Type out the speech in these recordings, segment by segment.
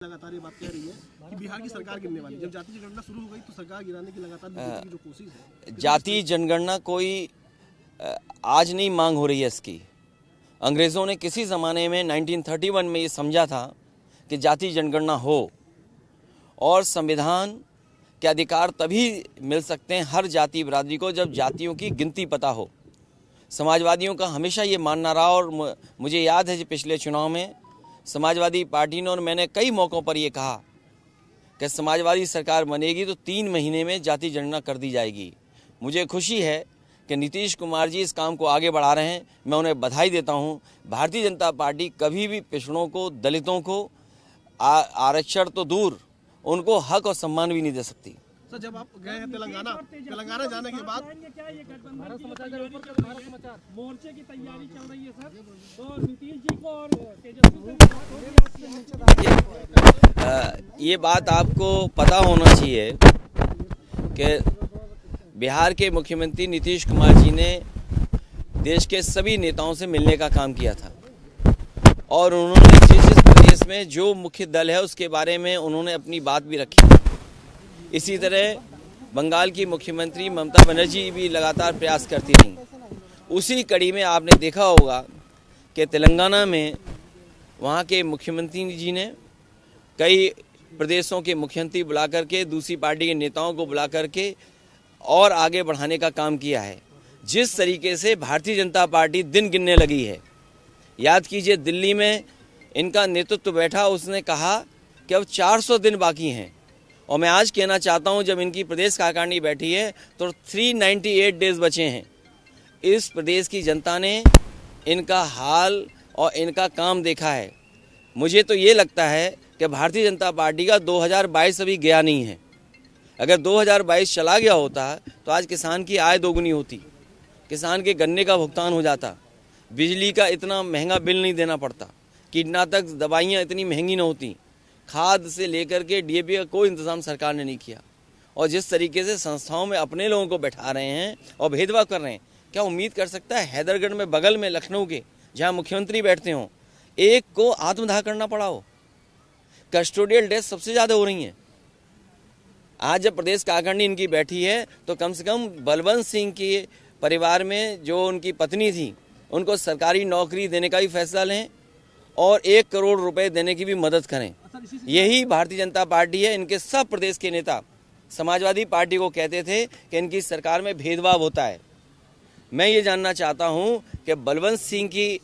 लगातार ये बात कह रही है कि बिहार की सरकार गिरने वाली, जब जाति जनगणना शुरू हो गई तो सरकार गिराने की लगातार बीजेपी की जो कोशिश है। जाति जनगणना कोई आज नहीं मांग हो रही है इसकी। अंग्रेज़ों ने किसी ज़माने में 1931 में ये समझा था कि जाति जनगणना हो, और संविधान के अधिकार तभी मिल सकते हैं हर जाति बिरादरी को जब जातियों की गिनती पता हो। समाजवादियों का हमेशा ये मानना रहा, और मुझे याद है कि पिछले चुनाव में समाजवादी पार्टी ने और मैंने कई मौक़ों पर ये कहा कि समाजवादी सरकार बनेगी तो 3 महीने में जाति जनगणना कर दी जाएगी। मुझे खुशी है कि नीतीश कुमार जी इस काम को आगे बढ़ा रहे हैं, मैं उन्हें बधाई देता हूं। भारतीय जनता पार्टी कभी भी पिछड़ों को, दलितों को आरक्षण तो दूर, उनको हक और सम्मान भी नहीं दे सकती। सर, जब आप गए हैं तेलंगाना जाने के बाद भारत समाचार मोर्चे की तैयारी चल रही है सर, तो नीतीश जी को और तेजस्वी ये बात आपको पता होना चाहिए कि बिहार के मुख्यमंत्री नीतीश कुमार जी ने देश के सभी नेताओं से मिलने का काम किया था, और उन्होंने जिस प्रदेश में जो मुख्य दल है उसके बारे में उन्होंने अपनी बात भी रखी। इसी तरह बंगाल की मुख्यमंत्री ममता बनर्जी भी लगातार प्रयास करती रहीं। उसी कड़ी में आपने देखा होगा कि तेलंगाना में वहाँ के मुख्यमंत्री जी ने कई प्रदेशों के मुख्यमंत्री बुला करके, दूसरी पार्टी के नेताओं को बुला करके और आगे बढ़ाने का काम किया है। जिस तरीके से भारतीय जनता पार्टी दिन गिनने लगी है, याद कीजिए दिल्ली में इनका नेतृत्व बैठा, उसने कहा कि अब 400 दिन बाकी हैं, और मैं आज कहना चाहता हूं जब इनकी प्रदेश कार्यकारिणी बैठी है तो 398 डेज बचे हैं। इस प्रदेश की जनता ने इनका हाल और इनका काम देखा है। मुझे तो ये लगता है कि भारतीय जनता पार्टी का 2022 अभी गया नहीं है। अगर 2022 चला गया होता तो आज किसान की आय दोगुनी होती, किसान के गन्ने का भुगतान हो जाता, बिजली का इतना महंगा बिल नहीं देना पड़ता, कीटनाशक दवाइयाँ इतनी महंगी न होती, खाद से लेकर के डीएपी का कोई इंतजाम सरकार ने नहीं किया। और जिस तरीके से संस्थाओं में अपने लोगों को बैठा रहे हैं और भेदभाव कर रहे हैं, क्या उम्मीद कर सकता है हैदरगढ़ में बगल में लखनऊ के जहां मुख्यमंत्री बैठते हों, एक को आत्मदाह करना पड़ा हो? कस्टोडियल डेथ सबसे ज़्यादा हो रही हैं। आज जब प्रदेश कार्यकारिणी इनकी बैठी है तो कम से कम बलवंत सिंह के परिवार में जो उनकी पत्नी थी उनको सरकारी नौकरी देने का भी फैसला लें और 1 करोड़ रुपए देने की भी मदद करें। यही भारतीय जनता पार्टी है। इनके सब प्रदेश के नेता समाजवादी पार्टी को कहते थे कि इनकी सरकार में भेदभाव होता है। मैं ये जानना चाहता हूं कि बलवंत सिंह की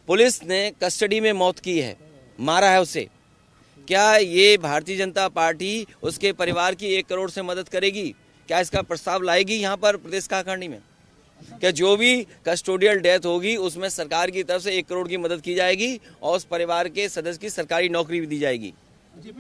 पुलिस ने कस्टडी में मौत की है, मारा है उसे, क्या ये भारतीय जनता पार्टी उसके परिवार की 1 करोड़ से मदद करेगी? क्या इसका प्रस्ताव लाएगी यहाँ पर प्रदेश कार्यकारिणी में? क्या जो भी कस्टोडियल डेथ होगी उसमें सरकार की तरफ से 1 करोड़ की मदद की जाएगी और उस परिवार के सदस्य की सरकारी नौकरी भी दी जाएगी?